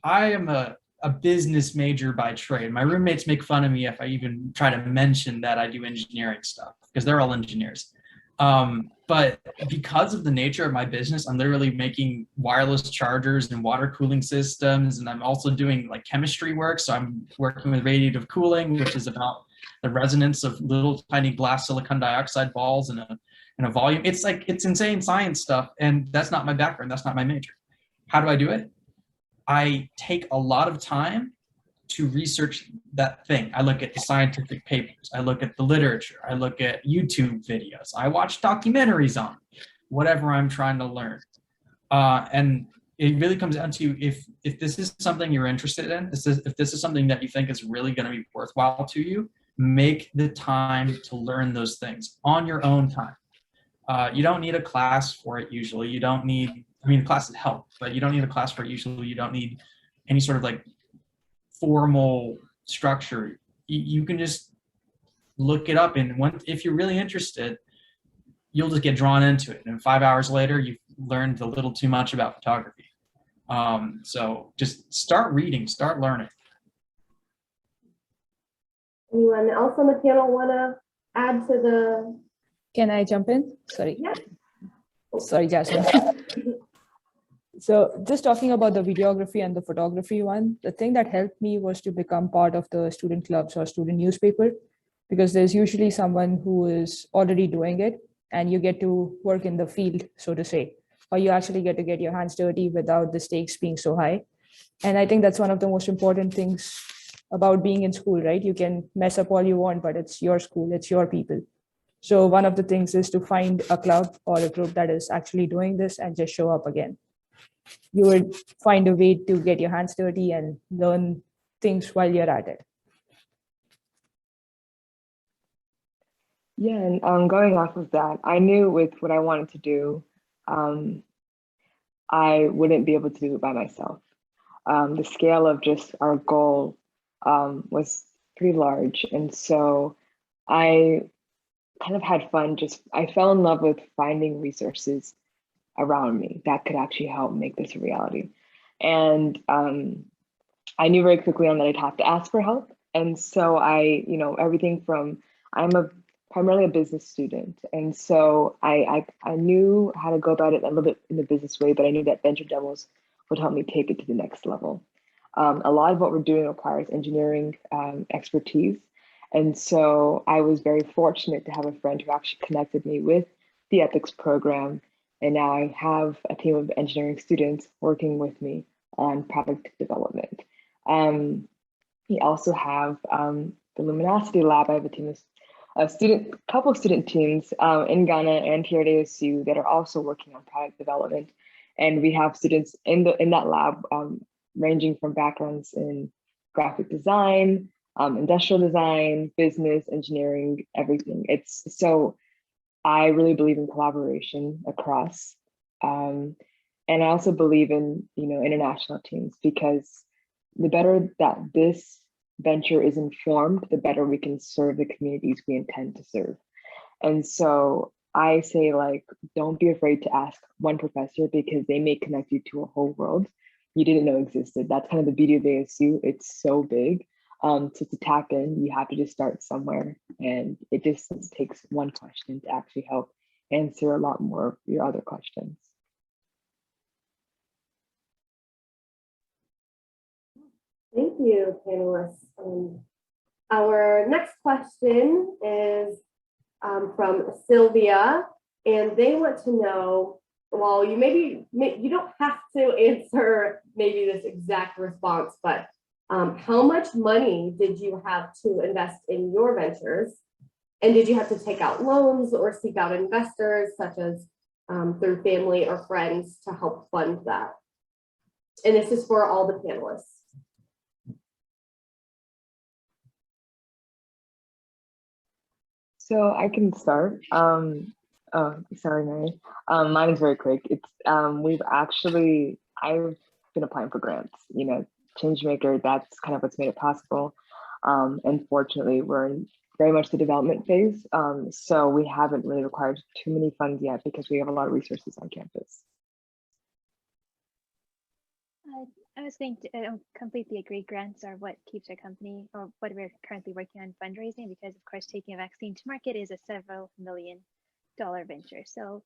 I am a business major by trade. My roommates make fun of me if I even try to mention that I do engineering stuff, because they're all engineers. But because of the nature of my business, I'm literally making wireless chargers and water cooling systems, and I'm also doing like chemistry work. So I'm working with radiative cooling, which is about the resonance of little tiny glass silicon dioxide balls in a volume. It's insane science stuff, and that's not my background. That's not my major. How do I do it? I take a lot of time to research that thing. I look at the scientific papers. I look at the literature. I look at YouTube videos. I watch documentaries on whatever I'm trying to learn. And it really comes down to, if this is something you're interested in, if this is something that you think is really going to be worthwhile to you, make the time to learn those things on your own time. You don't need a class for it usually. You don't need, I mean, classes help, but you don't need a class for it usually. You don't need any sort of like formal structure. You can just look it up, and if you're really interested, you'll just get drawn into it. And 5 hours later, you've learned a little too much about photography. So just start reading, start learning. Anyone else on the panel want to add to the? Can I jump in? Sorry. Yeah. Sorry, Jasmine. So just talking about the videography and the photography one, the thing that helped me was to become part of the student clubs or student newspaper, because there's usually someone who is already doing it, and you get to work in the field, so to say, or you actually get to get your hands dirty without the stakes being so high. And I think that's one of the most important things about being in school, right? You can mess up all you want, but it's your school, it's your people. So one of the things is to find a club or a group that is actually doing this and just show up again. You would find a way to get your hands dirty and learn things while you're at it. Yeah, and going off of that, I knew with what I wanted to do, I wouldn't be able to do it by myself. The scale of just our goal was pretty large. And so I kind of had fun. I fell in love with finding resources around me that could actually help make this a reality. And I knew very quickly on that I'd have to ask for help. And so everything from, I'm primarily a business student. And so I knew how to go about it a little bit in the business way, but I knew that venture demos would help me take it to the next level. A lot of what we're doing requires engineering expertise. And so I was very fortunate to have a friend who actually connected me with the ethics program. And now I have a team of engineering students working with me on product development. We also have the Luminosity Lab. I have a team of couple of student teams in Ghana and here at ASU that are also working on product development. And we have students in that lab ranging from backgrounds in graphic design, industrial design, business, engineering, everything. So I really believe in collaboration across. And I also believe in, international teams, because the better that this venture is informed, the better we can serve the communities we intend to serve. And so I say, don't be afraid to ask one professor, because they may connect you to a whole world you didn't know existed. That's kind of the beauty of ASU. It's so big. So to tap in, you have to just start somewhere. And it just takes one question to actually help answer a lot more of your other questions. Thank you, panelists. Our next question is from Sylvia, and they want to know, well, you don't have to answer maybe this exact response, but how much money did you have to invest in your ventures? And did you have to take out loans or seek out investors, such as through family or friends, to help fund that? And this is for all the panelists. So I can start. Oh, sorry, Mary. Mine is very quick. It's I've been applying for grants. You know, Changemaker. That's kind of what's made it possible. And fortunately, we're in very much the development phase. So we haven't really required too many funds yet because we have a lot of resources on campus. I was going to completely agree. Grants are what keeps our company, or what we're currently working on fundraising, because of course taking a vaccine to market is a several $million venture. So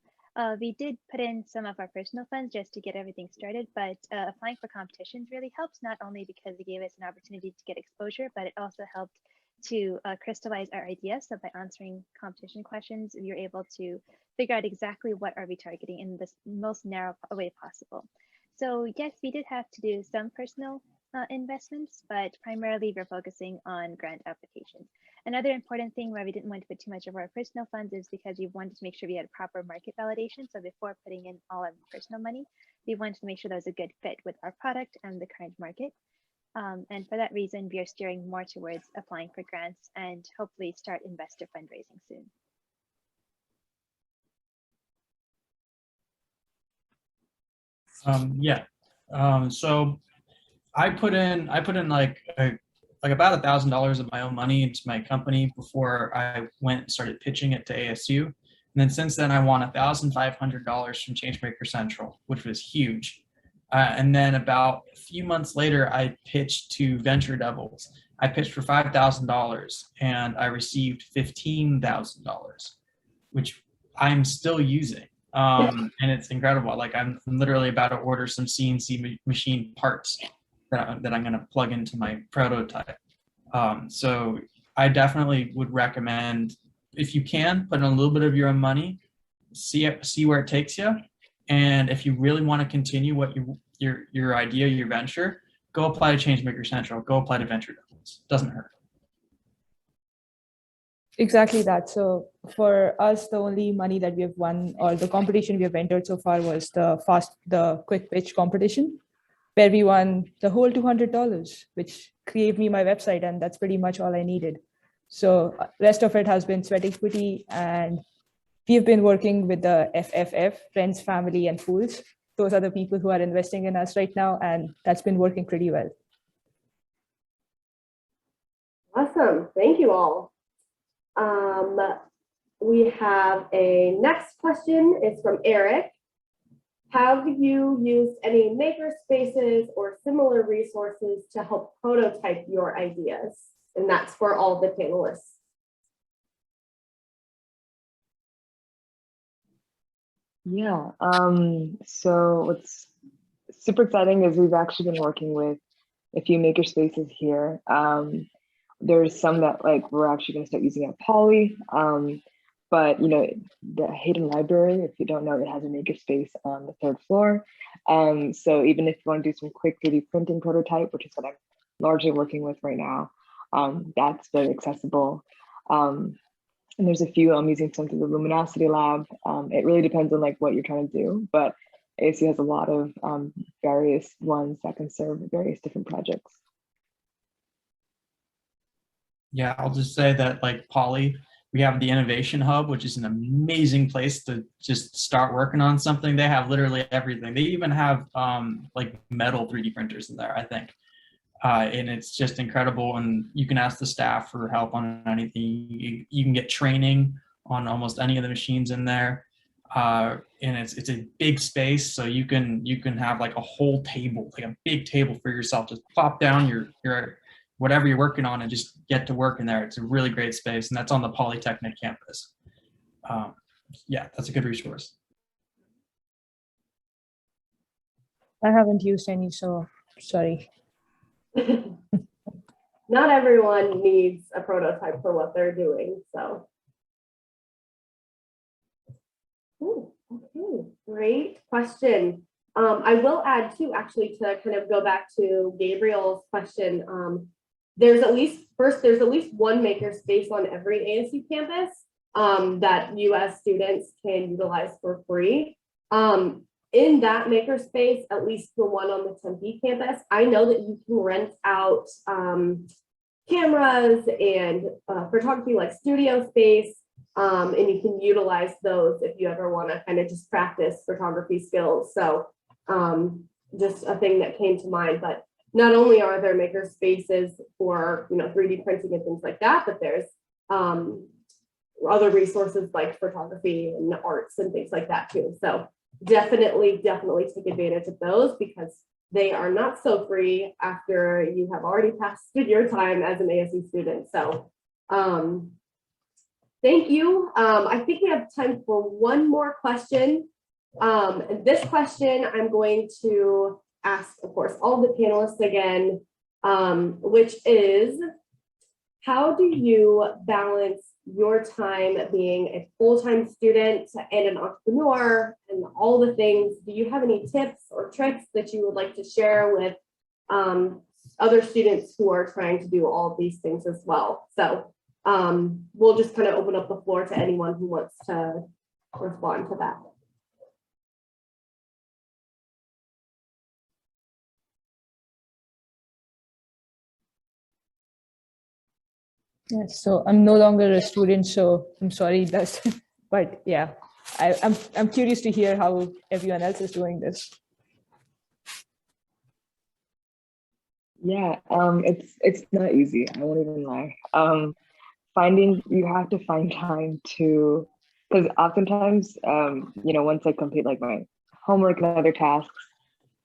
we did put in some of our personal funds just to get everything started, but applying for competitions really helps, not only because it gave us an opportunity to get exposure, but it also helped to crystallize our ideas. So by answering competition questions, you're able to figure out exactly what are we targeting in the most narrow way possible. So yes, we did have to do some personal investments, but primarily we're focusing on grant applications. Another important thing why we didn't want to put too much of our personal funds is because we wanted to make sure we had proper market validation. So before putting in all our personal money, we wanted to make sure that was a good fit with our product and the current market. And for that reason, we are steering more towards applying for grants and hopefully start investor fundraising soon. So I put in like about $1,000 of my own money into my company before I went and started pitching it to ASU. And then since then, I won $1,500 from Changemaker Central, which was huge. And then about a few months later, I pitched to Venture Devils. I pitched for $5,000 and I received $15,000, which I'm still using. And it's incredible. Like I'm literally about to order some CNC machine parts that I'm going to plug into my prototype. So I definitely would recommend, if you can, put in a little bit of your own money, see where it takes you. And if you really want to continue what your idea, your venture, go apply to Changemaker Central, go apply to Venture Devils. Doesn't hurt. Exactly that. So for us, the only money that we have won, or the competition we have entered so far, was the quick pitch competition, where we won the whole $200, which gave me my website, and that's pretty much all I needed. So rest of it has been sweat equity, and we've been working with the FFF, friends, family, and fools. Those are the people who are investing in us right now, and that's been working pretty well. Awesome, thank you all. We have a next question. It's from Eric. Have you used any maker spaces or similar resources to help prototype your ideas? And that's for all the panelists. Yeah, so what's super exciting is we've actually been working with a few maker spaces here. There's some that like we're actually going to start using at Poly, but you know, the Hayden Library, if you don't know, it has a maker space on the 3rd floor. So even if you want to do some quick 3D printing prototype, which is what I'm largely working with right now, that's very accessible. And there's a few I'm using some through the Luminosity Lab. It really depends on like what you're trying to do, but ASU has a lot of various ones that can serve various different projects. Yeah, I'll just say that like Poly, we have the Innovation Hub, which is an amazing place to just start working on something. They have literally everything. They even have like metal 3D printers in there, I think. And it's just incredible. And you can ask the staff for help on anything. You can get training on almost any of the machines in there. And it's a big space, so you can have like a whole table, like a big table for yourself. Just plop down your whatever you're working on and just get to work in there. It's a really great space, and that's on the Polytechnic campus. Yeah, that's a good resource. I haven't used any, so sorry. Not everyone needs a prototype for what they're doing, so. Ooh, okay, great question. I will add too, actually, to kind of go back to Gabriel's question. There's at least one makerspace on every ASU campus that US students can utilize for free. in that makerspace, at least the one on the Tempe campus, I know that you can rent out cameras and photography like studio space, and you can utilize those if you ever want to kind of just practice photography skills. So just a thing that came to mind. But not only are there maker spaces for 3D printing and things like that, but there's other resources like photography and arts and things like that too. So definitely take advantage of those, because they are not so free after you have already passed your time as an ASU student. So thank you. I think we have time for one more question. This question I'm going to ask, of course, all the panelists again, which is, how do you balance your time being a full-time student and an entrepreneur and all the things? Do you have any tips or tricks that you would like to share with other students who are trying to do all of these things as well? So we'll just kind of open up the floor to anyone who wants to respond to that. Yes, so I'm no longer a student, so I'm sorry, but yeah, I'm curious to hear how everyone else is doing this. Yeah, it's not easy. I won't even lie. You have to find time to, because oftentimes, once I complete like my homework and other tasks,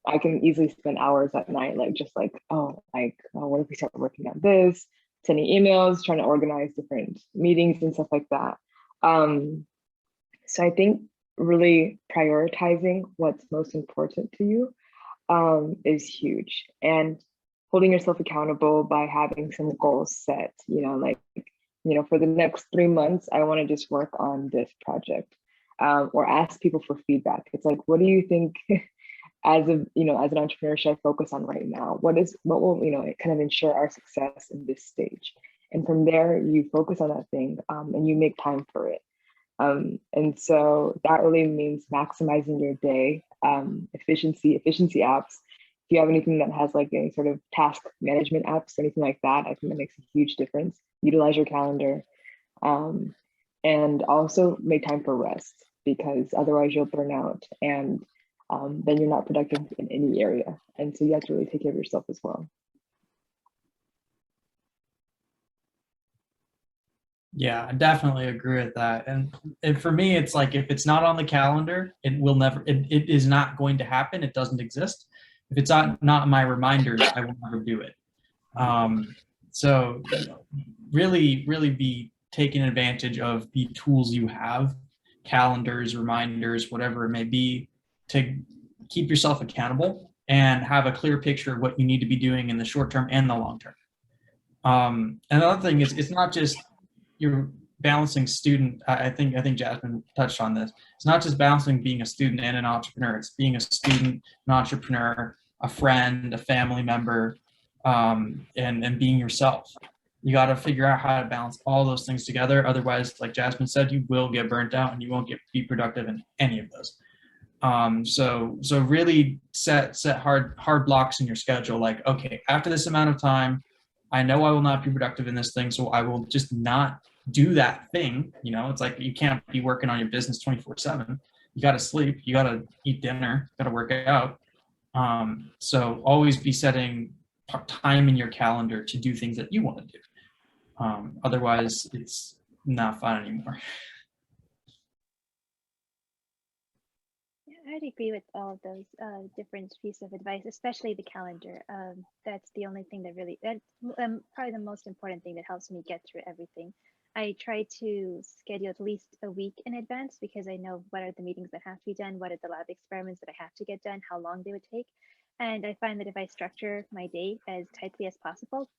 I can easily spend hours at night, what if we start working on this, sending emails, trying to organize different meetings and stuff like that. So I think really prioritizing what's most important to you is huge, and holding yourself accountable by having some goals set, for the next 3 months, I want to just work on this project, or ask people for feedback. It's like, what do you think as an entrepreneur should I focus on right now? What will kind of ensure our success in this stage? And from there, you focus on that thing, and you make time for it. And so that really means maximizing your day, efficiency apps. If you have anything that has like any sort of task management apps or anything like that, I think that makes a huge difference. Utilize your calendar, and also make time for rest, because otherwise you'll burn out, and then you're not productive in any area. And so you have to really take care of yourself as well. Yeah, I definitely agree with that. And for me, it's like, if it's not on the calendar, it is not going to happen. It doesn't exist. If it's not in my reminders, I will never do it. So really be taking advantage of the tools you have, calendars, reminders, whatever it may be, to keep yourself accountable and have a clear picture of what you need to be doing in the short term and the long term. Another thing is, it's not just you're balancing student. I think Jasmine touched on this. It's not just balancing being a student and an entrepreneur. It's being a student, an entrepreneur, a friend, a family member, and being yourself. You got to figure out how to balance all those things together. Otherwise, like Jasmine said, you will get burnt out and you won't be productive in any of those. So really set hard blocks in your schedule. Like, okay, after this amount of time, I know I will not be productive in this thing, so I will just not do that thing. It's like, you can't be working on your business 24/7. You got to sleep, you got to eat dinner, got to work out. So always be setting time in your calendar to do things that you want to do. Otherwise, it's not fun anymore. I'd agree with all of those different pieces of advice, especially the calendar. That's the only thing that's probably the most important thing that helps me get through everything. I try to schedule at least a week in advance, because I know what are the meetings that have to be done, what are the lab experiments that I have to get done, how long they would take. And I find that if I structure my day as tightly as possible,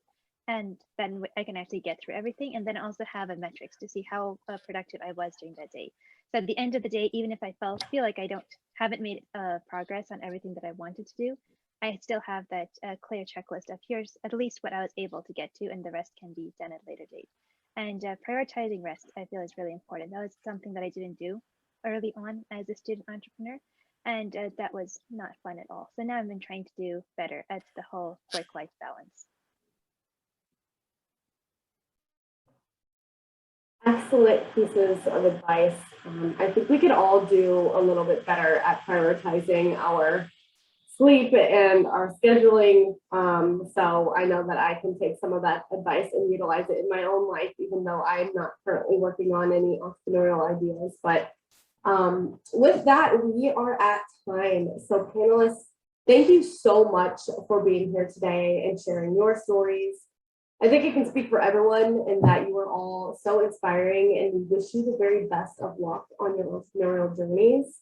and then I can actually get through everything, and then also have a metrics to see how productive I was during that day. So at the end of the day, even if I feel like I haven't made progress on everything that I wanted to do, I still have that clear checklist of here's at least what I was able to get to, and the rest can be done at a later date. And prioritizing rest, I feel, is really important. That was something that I didn't do early on as a student entrepreneur. And that was not fun at all. So now I've been trying to do better at the whole work-life balance. Excellent pieces of advice. I think we could all do a little bit better at prioritizing our sleep and our scheduling. So I know that I can take some of that advice and utilize it in my own life, even though I'm not currently working on any entrepreneurial ideas. But with that, we are at time. So panelists, thank you so much for being here today and sharing your stories. I think I can speak for everyone in that you are all so inspiring, and we wish you the very best of luck on your entrepreneurial journeys.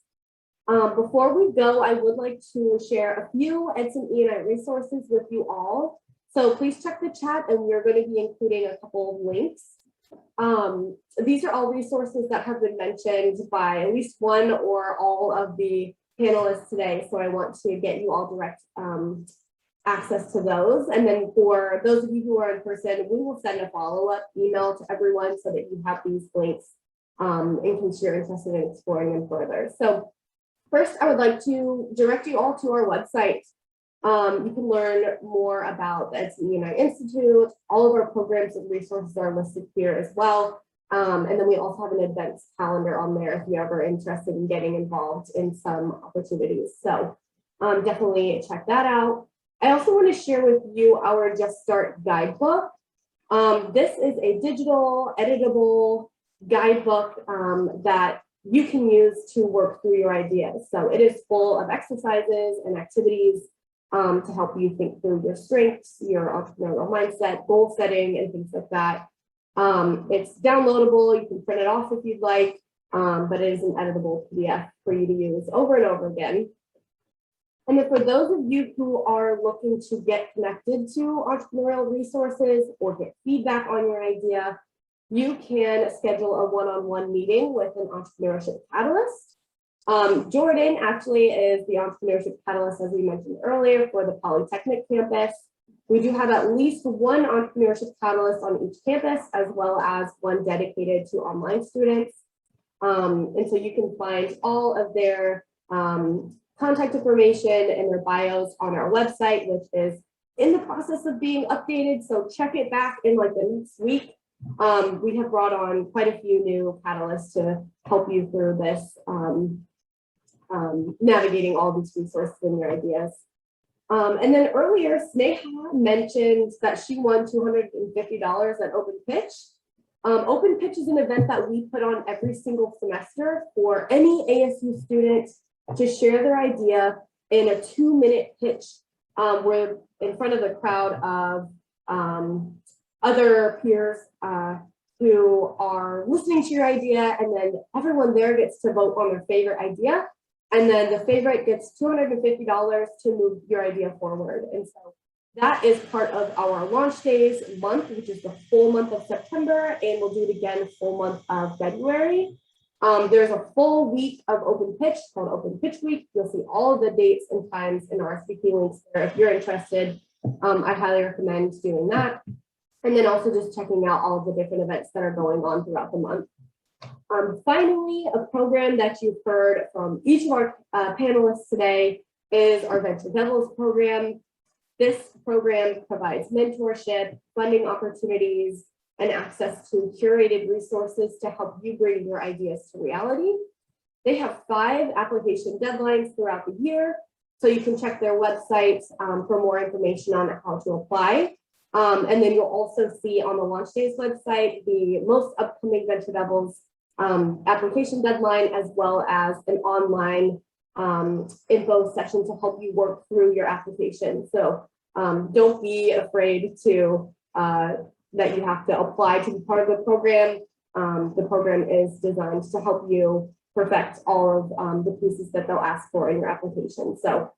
Before we go, I would like to share a few Edson E+I resources with you all. So please check the chat, and we're going to be including a couple of links. These are all resources that have been mentioned by at least one or all of the panelists today. So I want to get you all direct access to those. And then for those of you who are in person, we will send a follow-up email to everyone so that you have these links in case you're interested in exploring them further. So first, I would like to direct you all to our website. You can learn more about the Edson E+I Institute. All of our programs and resources are listed here as well. And then we also have an events calendar on there if you're ever interested in getting involved in some opportunities. So definitely check that out. I also want to share with you our Just Start Guidebook. This is a digital, editable guidebook that you can use to work through your ideas. So it is full of exercises and activities to help you think through your strengths, your entrepreneurial mindset, goal setting, and things like that. It's downloadable. You can print it off if you'd like, but it is an editable PDF for you to use over and over again. And then for those of you who are looking to get connected to entrepreneurial resources or get feedback on your idea, you can schedule a one-on-one meeting with an entrepreneurship catalyst. Jordan actually is the entrepreneurship catalyst, as we mentioned earlier, for the Polytechnic campus. We do have at least one entrepreneurship catalyst on each campus, as well as one dedicated to online students. And so you can find all of their contact information and their bios on our website, which is in the process of being updated. So check it back in like the next week. We have brought on quite a few new catalysts to help you through this, navigating all these resources and your ideas. And then earlier, Sneha mentioned that she won $250 at Open Pitch. Open Pitch is an event that we put on every single semester for any ASU student to share their idea in a 2-minute pitch. We're in front of the crowd of other peers who are listening to your idea, and then everyone there gets to vote on their favorite idea. And then the favorite gets $250 to move your idea forward. And so that is part of our launch days month, which is the full month of September, and we'll do it again full month of February. There's a full week of Open Pitch called Open Pitch Week. You'll see all of the dates and times and RSVP links there. If you're interested, I highly recommend doing that. And then also just checking out all of the different events that are going on throughout the month. Finally, a program that you've heard from each of our panelists today is our Venture Devils program. This program provides mentorship, funding opportunities, and access to curated resources to help you bring your ideas to reality. They have 5 application deadlines throughout the year, so you can check their website for more information on how to apply. And then you'll also see on the Launch Days website the most upcoming Venture Devils application deadline, as well as an online info session to help you work through your application. So don't be afraid to that you have to apply to be part of the program. The program is designed to help you perfect all of the pieces that they'll ask for in your application. So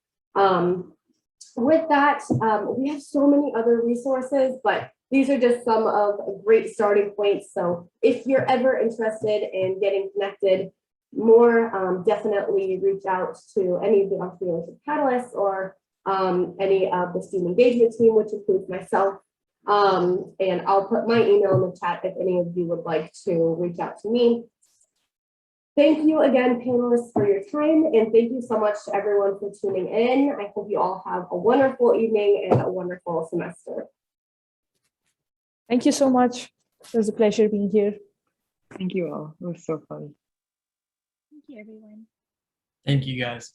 with that, we have so many other resources, but these are just some of great starting points. So if you're ever interested in getting connected more, definitely reach out to any of the entrepreneurship catalysts or any of the student engagement team, which includes myself. And I'll put my email in the chat if any of you would like to reach out to me. Thank you again, panelists, for your time, and thank you so much to everyone for tuning in. I hope you all have a wonderful evening and a wonderful semester. Thank you so much. It was a pleasure being here. Thank you all. It was so fun. Thank you, everyone. Thank you guys.